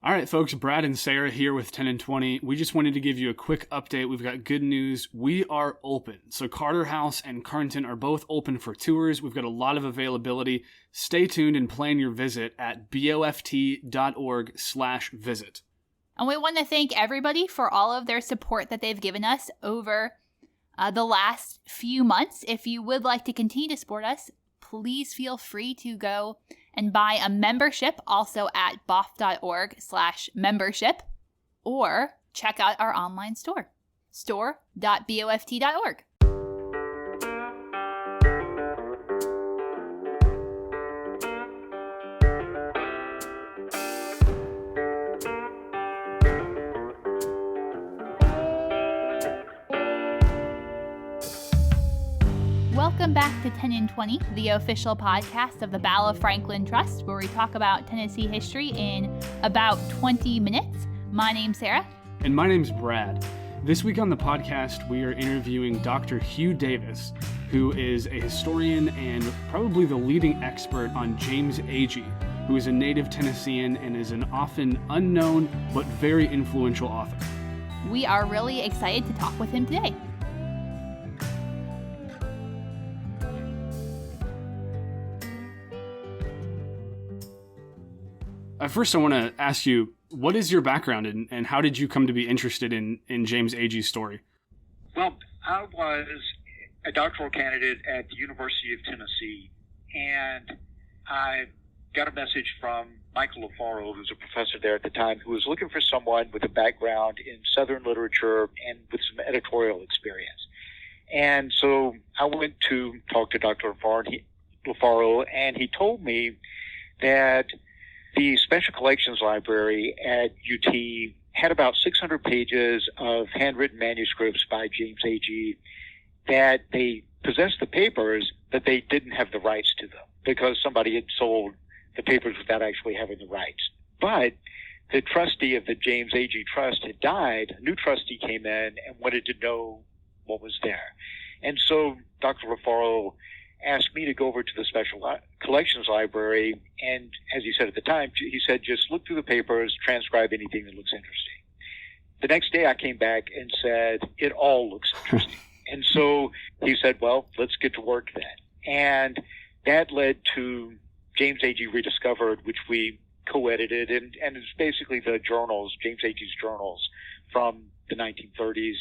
All right, folks, Brad and Sarah here with 10 and 20. We just wanted to give you a quick update. We've got good news. We are open. So Carter House and Carnton are both open for tours. We've got a lot of availability. Stay tuned and plan your visit at boft.org/visit. And we want to thank everybody for all of their support that they've given us over the last few months. If you would like to continue to support us, please feel free to go and buy a membership also at boft.org/membership, or check out our online store, store.boft.org. Welcome back to 10 and 20, the official podcast of the Bala Franklin Trust, where we talk about Tennessee history in about 20 minutes. My name's Sarah. And my name's Brad. This week on the podcast, we are interviewing Dr. Hugh Davis, who is a historian and probably the leading expert on James Agee, who is a native Tennessean and is an often unknown but very influential author. We are really excited to talk with him today. First, I want to ask you, what is your background and how did you come to be interested in James Agee's story? Well, I was a doctoral candidate at the University of Tennessee, and I got a message from Michael LaFaro, who's a professor there at the time, who was looking for someone with a background in Southern literature and with some editorial experience. And so I went to talk to Dr. LaFaro, and he told me that the Special Collections Library at UT had about 600 pages of handwritten manuscripts by James Agee, that they possessed the papers, but they didn't have the rights to them because somebody had sold the papers without actually having the rights. But the trustee of the James Agee Trust had died. A new trustee came in and wanted to know what was there. And so Dr. LaFaro asked me to go over to the Special Collections Library, and as he said at the time, he said, just look through the papers, transcribe anything that looks interesting. The next day I came back and said, it all looks interesting. And so he said, well, let's get to work then. And that led to James Agee Rediscovered, which we co-edited, and it's basically the journals, James Agee's journals from the 1930s.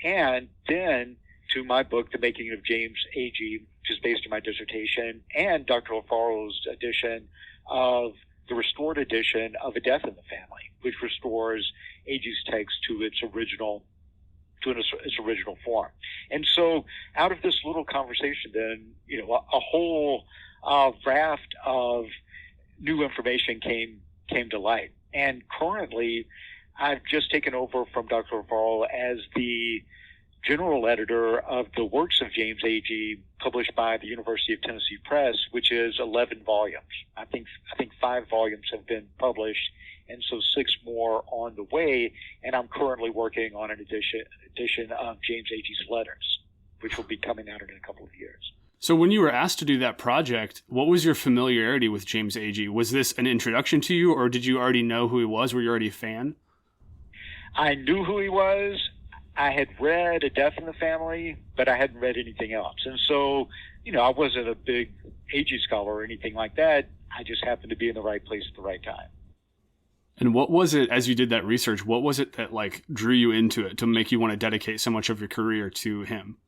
And then to my book, The Making of James Agee, which is based on my dissertation, and Dr. LaFaro's edition of the restored edition of A Death in the Family, which restores Agee's text to its original form. And so out of this little conversation, then, a whole raft of new information came to light. And currently, I've just taken over from Dr. LaFaro as the general editor of the works of James Agee, published by the University of Tennessee Press, which is 11 volumes. I think 5 volumes have been published, and so 6 more on the way. And I'm currently working on an edition of James Agee's letters, which will be coming out in a couple of years. So when you were asked to do that project, what was your familiarity with James Agee? Was this an introduction to you, or did you already know who he was? Were you already a fan? I knew who he was. I had read A Death in the Family, but I hadn't read anything else. And so, I wasn't a big Agee scholar or anything like that. I just happened to be in the right place at the right time. And what was it, as you did that research, what was it that drew you into it to make you want to dedicate so much of your career to him?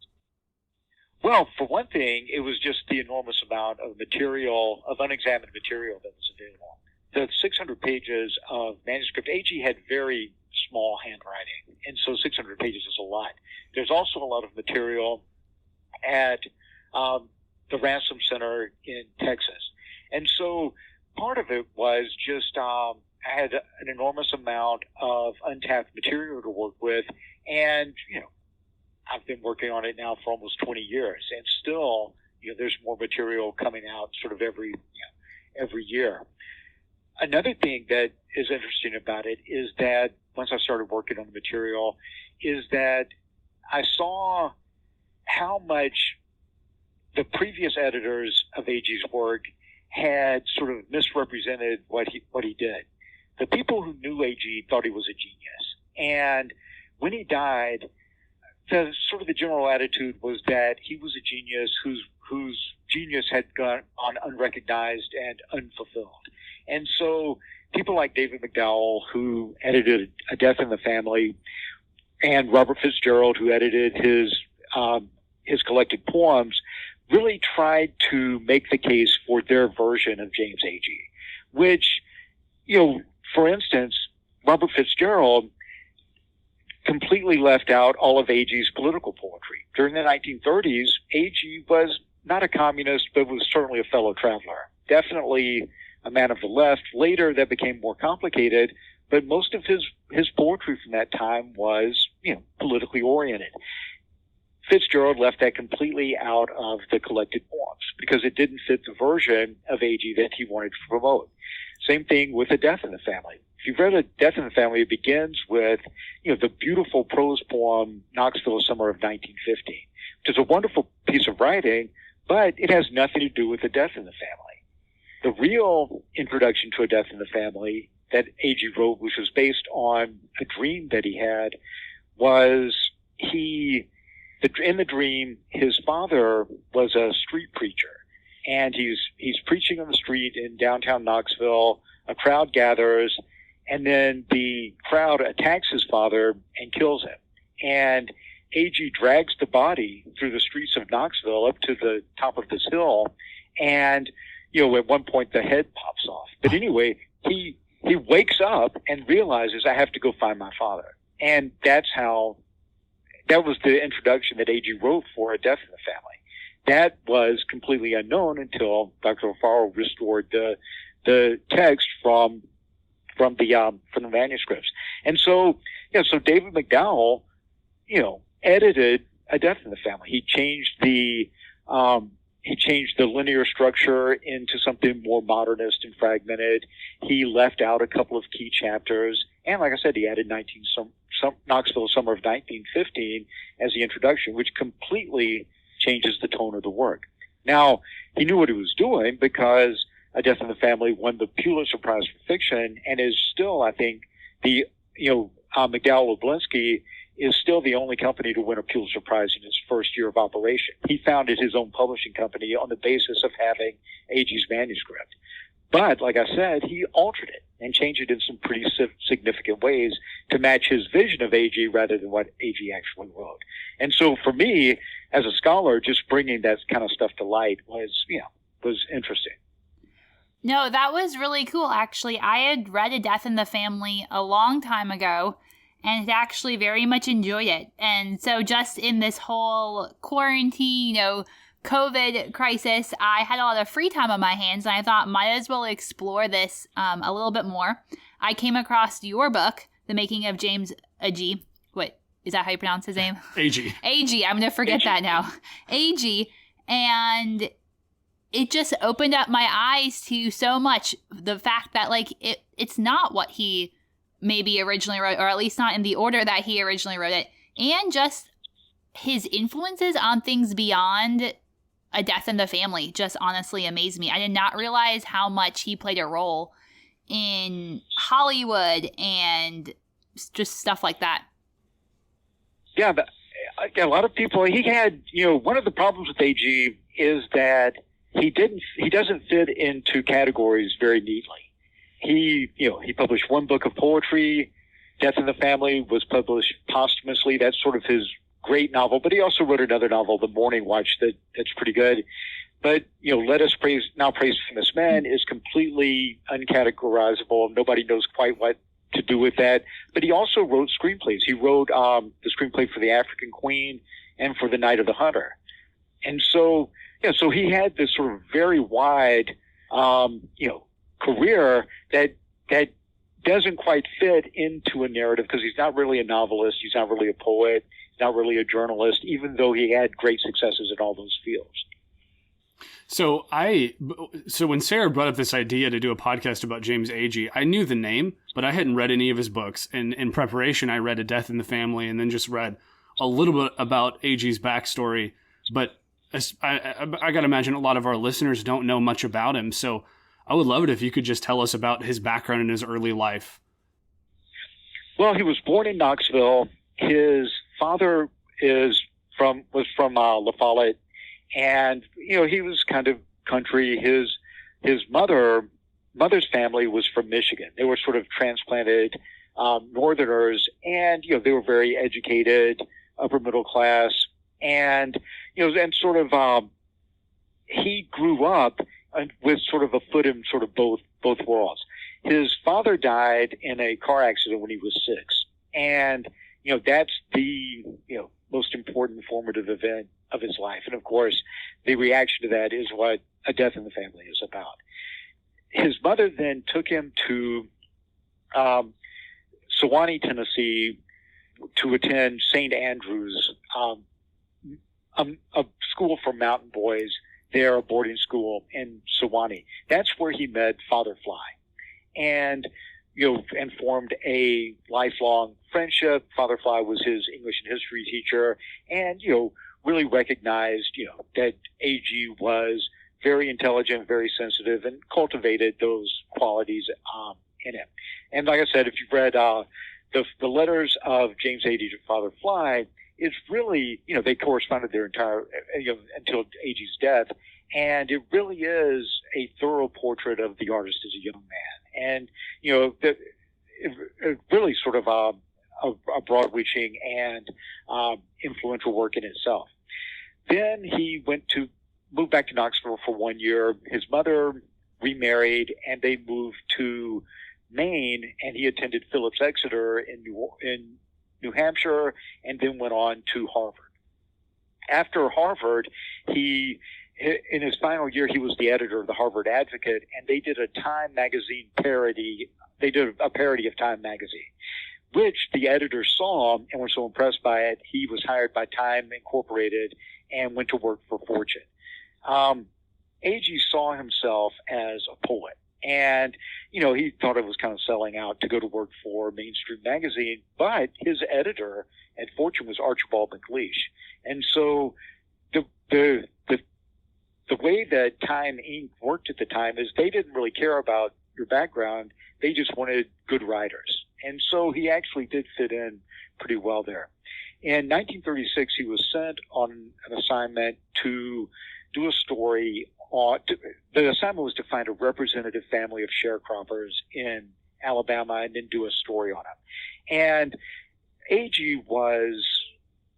Well, for one thing, it was just the enormous amount of material, of unexamined material that was available. The 600 pages of manuscript, Agee had very small handwriting, and so 600 pages is a lot. There's also a lot of material at the Ransom Center in Texas. And so part of it was just I had an enormous amount of untapped material to work with, and, I've been working on it now for almost 20 years, and still, there's more material coming out sort of every year. Another thing that is interesting about it is that once I started working on the material, is that I saw how much the previous editors of Agee's work had sort of misrepresented what he did. the people who knew Agee thought he was a genius. And when he died, the general attitude was that he was a genius whose genius had gone on unrecognized and unfulfilled. And so people like David McDowell, who edited A Death in the Family, and Robert Fitzgerald, who edited his collected poems, really tried to make the case for their version of James Agee, which, for instance, Robert Fitzgerald completely left out all of Agee's political poetry. During the 1930s, Agee was not a communist, but was certainly a fellow traveler. Definitely a man of the left. Later, that became more complicated, but most of his poetry from that time was, politically oriented. Fitzgerald left that completely out of the collected poems because it didn't fit the version of Agee that he wanted to promote. Same thing with A Death in the Family. If you've read A Death in the Family, it begins with, the beautiful prose poem Knoxville, Summer of 1915, which is a wonderful piece of writing, but it has nothing to do with A Death in the Family. The real introduction to A Death in the Family that Agee wrote, which was based on a dream that he had, was in the dream, his father was a street preacher, and he's preaching on the street in downtown Knoxville. A crowd gathers, and then the crowd attacks his father and kills him. And Agee drags the body through the streets of Knoxville up to the top of this hill, and at one point the head pops off. But anyway, he wakes up and realizes, I have to go find my father. And that was the introduction that Agee wrote for A Death in the Family. That was completely unknown until Dr. Alfaro restored the text from the manuscripts. And so David McDowell, edited A Death in the Family. He changed the linear structure into something more modernist and fragmented. He left out a couple of key chapters, and like I said, he added Knoxville, Summer of 1915 as the introduction, which completely changes the tone of the work. Now, he knew what he was doing because A Death in the Family won the Pulitzer Prize for fiction and is still, I think, McDowell Oblinsky is still the only company to win a Pulitzer Prize in its first year of operation. He founded his own publishing company on the basis of having Agee's manuscript. But, like I said, he altered it and changed it in some pretty significant ways to match his vision of Agee rather than what Agee actually wrote. And so for me, as a scholar, just bringing that kind of stuff to light was interesting. No, that was really cool, actually. I had read A Death in the Family a long time ago and had actually very much enjoyed it. And so just in this whole quarantine, COVID crisis, I had a lot of free time on my hands, and I thought might as well explore this a little bit more. I came across your book, The Making of James Agee. Wait, is that how you pronounce his name? Agee. Agee. I'm going to forget that now. Agee. And it just opened up my eyes to so much. The fact that, it's not what he maybe originally wrote, or at least not in the order that he originally wrote it. And just his influences on things beyond A Death in the Family just honestly amazed me. I did not realize how much he played a role in Hollywood and just stuff like that. Yeah, but a lot of people, he had, one of the problems with Agee is that he doesn't fit into categories very neatly. He published one book of poetry. Death in the Family was published posthumously. That's sort of his great novel, but he also wrote another novel, The Morning Watch, that's pretty good. But, Let Us Praise Famous Men is completely uncategorizable. Nobody knows quite what to do with that. But he also wrote screenplays. He wrote the screenplay for The African Queen and for The Night of the Hunter. And so, so he had this sort of very wide, career that doesn't quite fit into a narrative because he's not really a novelist. He's not really a poet. Not really a journalist, even though he had great successes in all those fields. So when Sarah brought up this idea to do a podcast about James Agee, I knew the name, but I hadn't read any of his books. And in preparation, I read A Death in the Family and then just read a little bit about Agee's backstory. But I got to imagine a lot of our listeners don't know much about him. So I would love it if you could just tell us about his background and his early life. Well, he was born in Knoxville. His father was from La Follette, and he was kind of country. His mother's family was from Michigan. They were sort of transplanted Northerners, and they were very educated, upper middle class, and sort of he grew up with sort of a foot in sort of both worlds. His father died in a car accident when he was 6, and that's the most important formative event of his life. And of course, the reaction to that is what A Death in the Family is about. His mother then took him to Sewanee, Tennessee, to attend St. Andrews, a school for mountain boys there, a boarding school in Sewanee. That's where he met Father Fly, and formed a lifelong friendship. Father Fly was his English and history teacher, and really recognized that Agee was very intelligent, very sensitive, and cultivated those qualities in him. And like I said, if you've read the letters of James Agee to Father Fly, it's really, they corresponded their entire, until Agee's death. And it really is a thorough portrait of the artist as a young man. And, it really sort of a broad-reaching and influential work in itself. Then he moved back to Knoxville for 1 year. His mother remarried, and they moved to Maine, and he attended Phillips Exeter in New Hampshire, and then went on to Harvard. After Harvard, in his final year, he was the editor of the Harvard Advocate, and they did a Time magazine parody. They did a parody of Time magazine, which the editor saw and were so impressed by it, he was hired by Time Incorporated and went to work for Fortune. Agee saw himself as a poet, and he thought it was kind of selling out to go to work for Mainstream magazine, but his editor at Fortune was Archibald MacLeish. And so the way that Time Inc. worked at the time is they didn't really care about your background. They just wanted good writers. And so he actually did fit in pretty well there. In 1936, he was sent on an assignment to do a story the assignment was to find a representative family of sharecroppers in Alabama and then do a story on them. And Agee was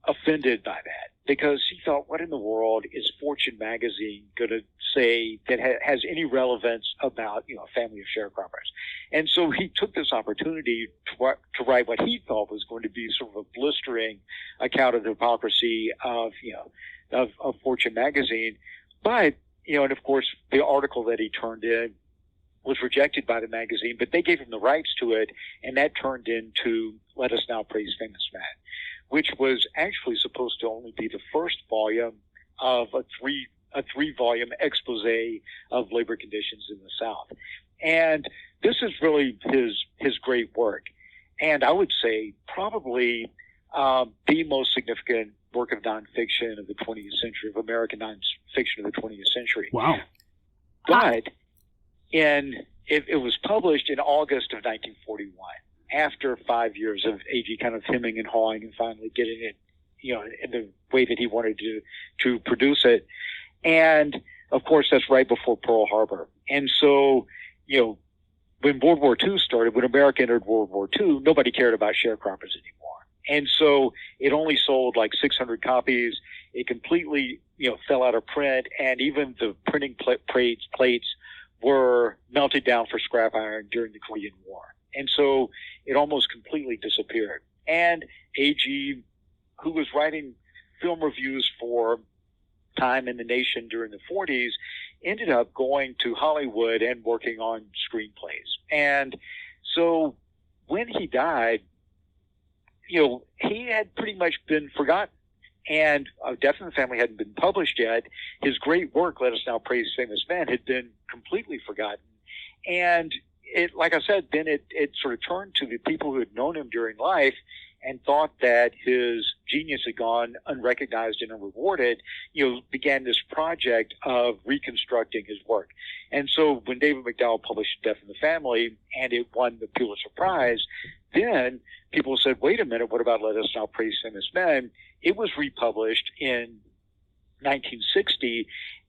offended by that because he thought, what in the world is Fortune magazine going to say that has any relevance about, a family of sharecroppers? And so he took this opportunity to write what he thought was going to be sort of a blistering account of the hypocrisy of Fortune magazine. But, and of course, the article that he turned in was rejected by the magazine, but they gave him the rights to it, and that turned into Let Us Now Praise Famous Men, which was actually supposed to only be the first volume of a three-volume expose of labor conditions in the South. And this is really his great work. And I would say probably the most significant work of nonfiction of the 20th century, of American nonfiction of the 20th century. Wow. But it was published in August of 1941, after 5 years of Agee kind of hemming and hawing and finally getting it, in the way that he wanted to produce it. And of course, that's right before Pearl Harbor. And so, when World War II started, when America entered World War II, nobody cared about sharecroppers anymore. And so it only sold like 600 copies. It completely, fell out of print, and even the printing plates were melted down for scrap iron during the Korean War. And so it almost completely disappeared. And Agee, who was writing film reviews for Time and the Nation during the 40s, ended up going to Hollywood and working on screenplays. And so when he died, he had pretty much been forgotten. And Death in the Family hadn't been published yet. His great work, Let Us Now Praise Famous Men, had been completely forgotten. And it, like I said, then it sort of turned to the people who had known him during life and thought that his genius had gone unrecognized and unrewarded, began this project of reconstructing his work. And so when David McDowell published Death in the Family and it won the Pulitzer Prize, then people said, wait a minute, what about Let Us Now Praise Famous Men? It was republished in 1960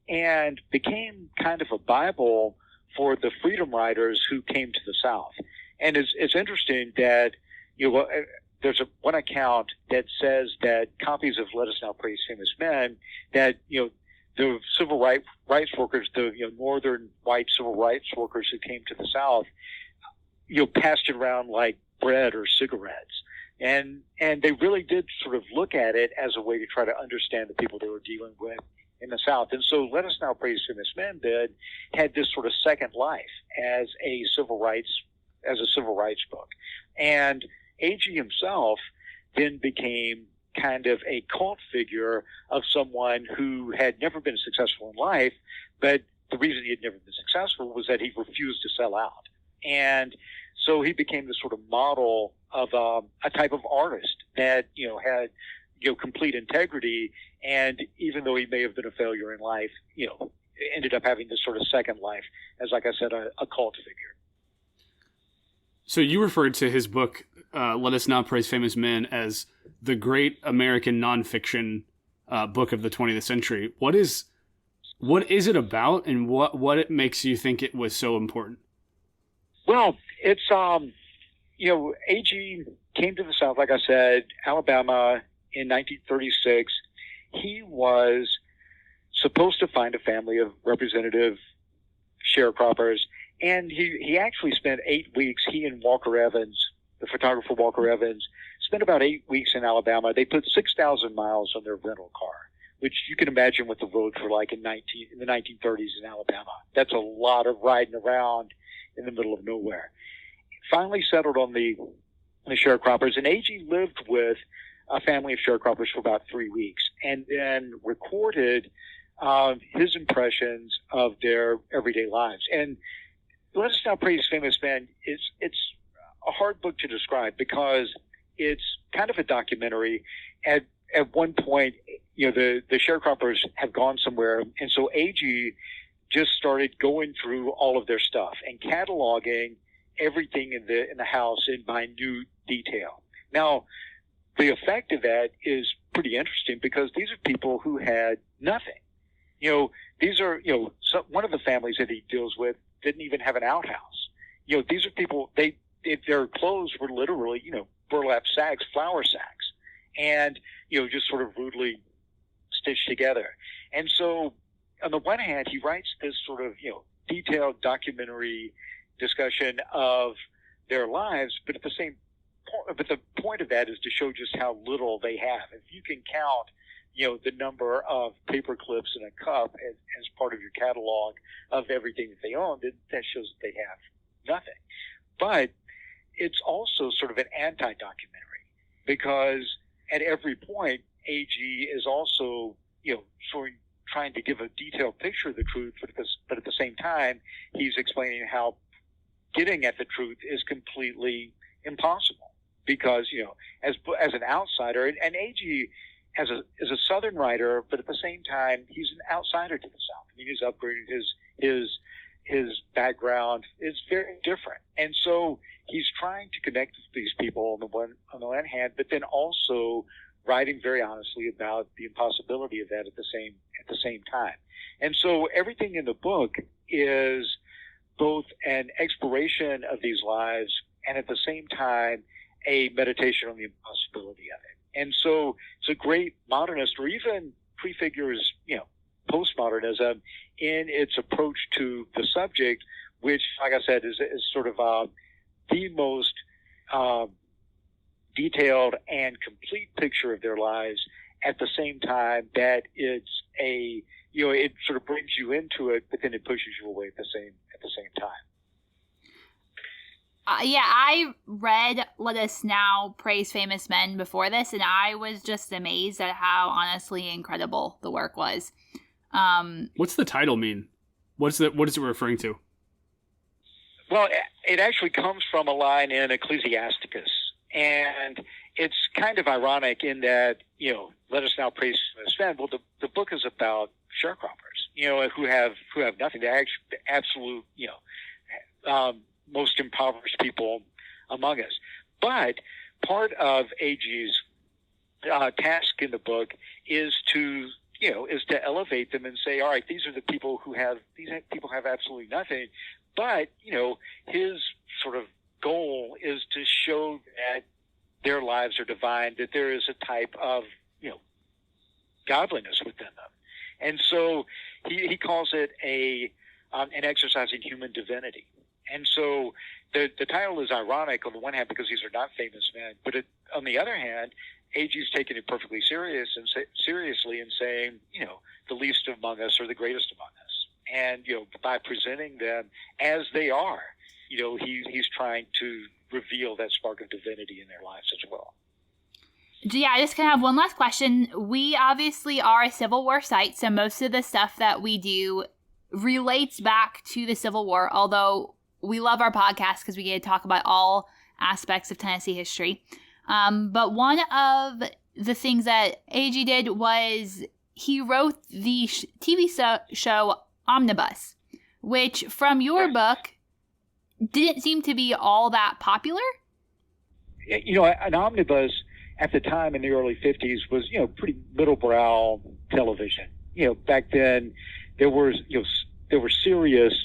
and became kind of a Bible for the freedom riders who came to the South. And it's interesting that, there's one account that says that copies of Let Us Now Praise Famous Men, that, the civil rights workers, the northern white civil rights workers who came to the South, passed it around like bread or cigarettes. And they really did sort of look at it as a way to try to understand the people they were dealing with in the South. And so Let Us Now Praise Famous Men had this sort of second life as a civil rights book. And Agee himself then became kind of a cult figure of someone who had never been successful in life, but the reason he had never been successful was that he refused to sell out. And so he became this sort of model of a type of artist that, had, complete integrity. And even though he may have been a failure in life, ended up having this sort of second life as, like I said, a cult figure. So you referred to his book, Let Us Now Praise Famous Men, as the great American nonfiction book of the 20th century. What is it about, and what it makes you think it was so important? Well, it's, Agee came to the South, like I said, Alabama in 1936. He was supposed to find a family of representative sharecroppers, and he actually spent 8 weeks, he and Walker Evans, the photographer Walker Evans, spent about 8 weeks in Alabama. They put 6,000 miles on their rental car, which you can imagine what the roads were like in the 1930s in Alabama. That's a lot of riding around in the middle of nowhere. Finally settled on the sharecroppers, and Agee lived with a family of sharecroppers for about 3 weeks, and then recorded his impressions of their everyday lives. And Let Us Now Praise Famous Men, it's a hard book to describe because it's kind of a documentary. At one point, the sharecroppers have gone somewhere, and so Agee just started going through all of their stuff and cataloging everything in the house in minute detail. Now, the effect of that is pretty interesting because these are people who had nothing. These are, one of the families that he deals with didn't even have an outhouse. These are people, their clothes were literally, burlap sacks, flour sacks, and, just sort of rudely stitched together. And so, on the one hand, he writes this sort of, detailed documentary discussion of their lives, but the point of that is to show just how little they have. If you can count, the number of paper clips in a cup as part of your catalog of everything that they own, that shows that they have nothing. But it's also sort of an anti-documentary because at every point, Agee is also, sort of trying to give a detailed picture of the truth, but at the same time, he's explaining how getting at the truth is completely impossible because, as an outsider, and Agee is a Southern writer, but at the same time, he's an outsider to the South. I mean, his upbringing, his background is very different. And so he's trying to connect with these people on the one hand, but then also writing very honestly about the impossibility of that at the same time. And so everything in the book is both an exploration of these lives and at the same time a meditation on the impossibility of it. And so it's a great modernist, or even prefigures, postmodernism in its approach to the subject, which, like I said, is sort of the most detailed and complete picture of their lives. At the same time that it's it sort of brings you into it, but then it pushes you away at the same time. I read Let Us Now Praise Famous Men before this, and I was just amazed at how honestly incredible the work was. What's the title mean? What is it referring to? Well, it actually comes from a line in Ecclesiasticus, and it's kind of ironic in that, let us now praise famous men. Well, the book is about sharecroppers, who have nothing. They're actually the absolute, most impoverished people among us. But part of Agee's task in the book is to elevate them and say, all right, these people have absolutely nothing. But, his sort of goal is to show that their lives are divine, that there is a type of, godliness within them. And so he calls it an exercise in human divinity. And so the title is ironic on the one hand because these are not famous men, but on the other hand, Agee's taking it perfectly seriously and saying, the least among us are the greatest among us. And, by presenting them as they are, he's trying to reveal that spark of divinity in their lives as well. Yeah, I just kind of have one last question. We obviously are a Civil War site, so most of the stuff that we do relates back to the Civil War, although we love our podcast because we get to talk about all aspects of Tennessee history. But one of the things that Agee did was he wrote the TV show Omnibus, which from your book didn't seem to be all that popular. An omnibus at the time in the early 50s was, pretty middle-brow television. Back then there were serious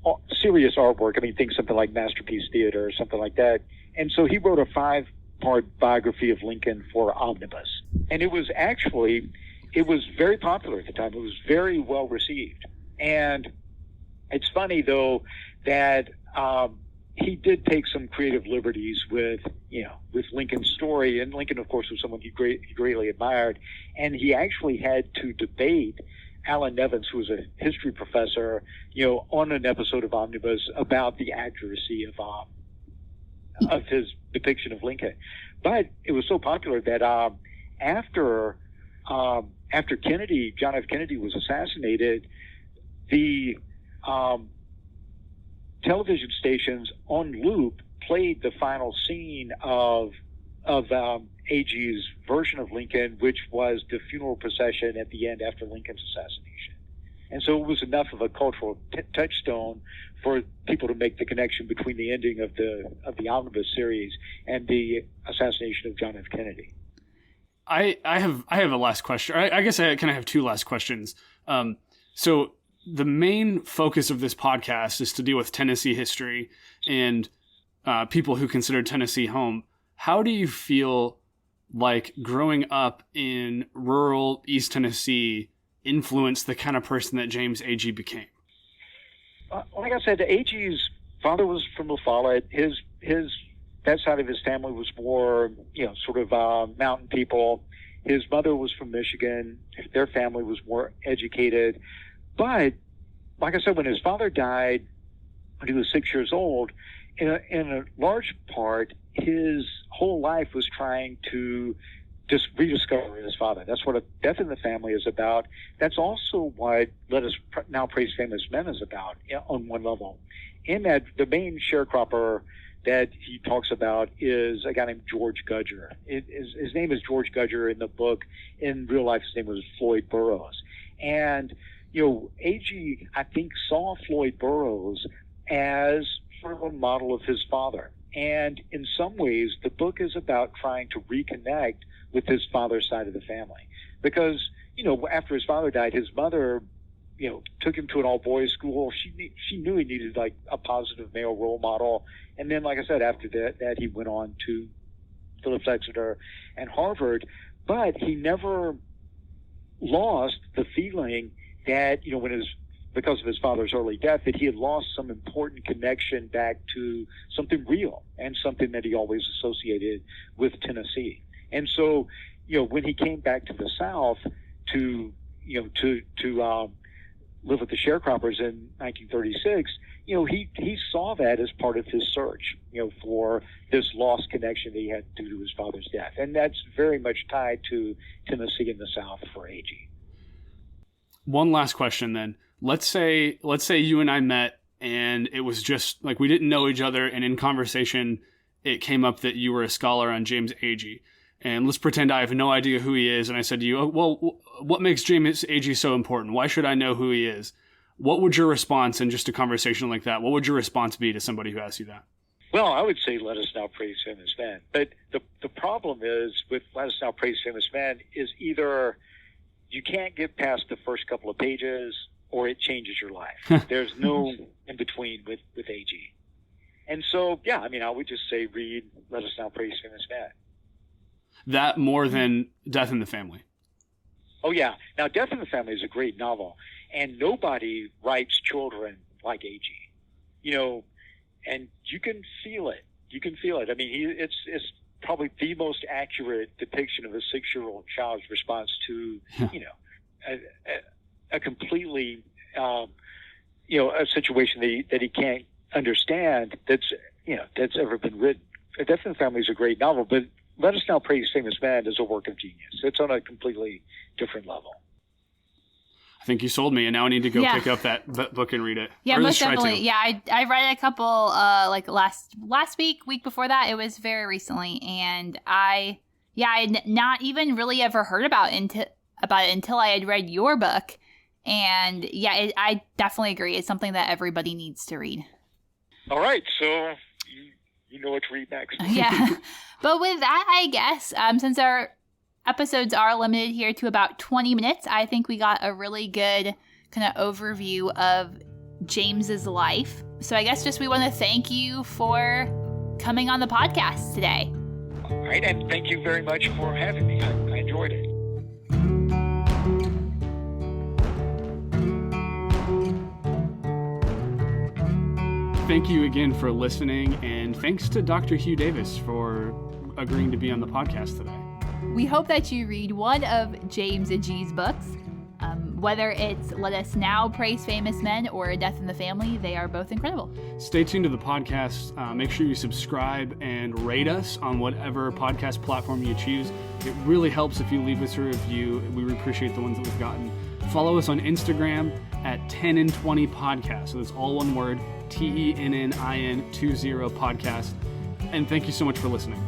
artwork. I mean, think something like Masterpiece Theater or something like that. And so he wrote a 5-part biography of Lincoln for Omnibus. And it was very popular at the time. It was very well received. And it's funny, though, that he did take some creative liberties with Lincoln's story. And Lincoln, of course, was someone he greatly admired. And he actually had to debate Alan Nevins, who was a history professor, on an episode of Omnibus about the accuracy of his depiction of Lincoln. But it was so popular that after Kennedy, John F. Kennedy was assassinated, the television stations on loop played the final scene of Agee's version of Lincoln, which was the funeral procession at the end after Lincoln's assassination. And so it was enough of a cultural touchstone for people to make the connection between the ending of the Omnibus series and the assassination of John F. Kennedy. I have a last question. I guess I kind of have two last questions. So the main focus of this podcast is to deal with Tennessee history and people who consider Tennessee home. How do you feel like growing up in rural East Tennessee influenced the kind of person that James Agee became? Like I said, Agee's father was from La Follette. That side of his family was more, sort of mountain people. His mother was from Michigan. Their family was more educated. But, like I said, when his father died when he was 6 years old, in a large part, his whole life was trying to just rediscover his father. That's what a death in the family is about. That's also what Let Us Now Praise Famous Men is about on one level. In that, the main sharecropper that he talks about is a guy named George Gudger. His name is George Gudger in the book. In real life, his name was Floyd Burroughs. And, Agee, I think, saw Floyd Burroughs as sort of a model of his father. And in some ways, the book is about trying to reconnect with his father's side of the family. Because, after his father died, his mother, took him to an all-boys school. She knew he needed, like, a positive male role model. And then, like I said, after that he went on to Phillips Exeter and Harvard. But he never lost the feeling that, because of his father's early death, that he had lost some important connection back to something real and something that he always associated with Tennessee. And so, when he came back to the South to live with the sharecroppers in 1936, he saw that as part of his search, for this lost connection that he had due to his father's death. And that's very much tied to Tennessee in the South for Agee. One last question then. Let's say you and I met and it was just like we didn't know each other, and in conversation it came up that you were a scholar on James Agee. and let's pretend I have no idea who he is, and I said to you, oh, well, what makes James Agee so important? Why should I know who he is? What would your response in just a conversation like that, what would your response be to somebody who asks you that? Well, I would say let us now praise him as men. But the problem is with let us now praise him as men is either you can't get past the first couple of pages or it changes your life. There's no in between with Agee. And so, yeah, I mean, I would just say read let us now praise him as men. That more than Death in the Family. Oh, yeah. Now, Death in the Family is a great novel, and nobody writes children like Agee. You know, and you can feel it. You can feel it. I mean, it's probably the most accurate depiction of a 6-year-old child's response to, you know, a completely, you know, a situation that he can't understand that's ever been written. Death in the Family is a great novel, but Let Us Now Praise Famous Man is a work of genius. It's on a completely different level. I think you sold me, and now I need to go pick up that book and read it. Yeah, most definitely. Yeah, I read it a couple like last week before that. It was very recently, and I not even really ever heard about it until I had read your book. And yeah, I definitely agree. It's something that everybody needs to read. All right, so you know what to read next. Yeah, but with that, I guess since our episodes are limited here to about 20 minutes, I think we got a really good kind of overview of James's life. So I guess just we want to thank you for coming on the podcast today. All right, and thank you very much for having me. I enjoyed it. Thank you again for listening, and thanks to Dr. Hugh Davis for agreeing to be on the podcast today. We hope that you read one of James Agee's books. Whether it's Let Us Now Praise Famous Men or Death in the Family, they are both incredible. Stay tuned to the podcast. Make sure you subscribe and rate us on whatever podcast platform you choose. It really helps if you leave us a review. We appreciate the ones that we've gotten. Follow us on Instagram at TENN20 Podcast. So that's all one word, TENNIN20 Podcast. And thank you so much for listening.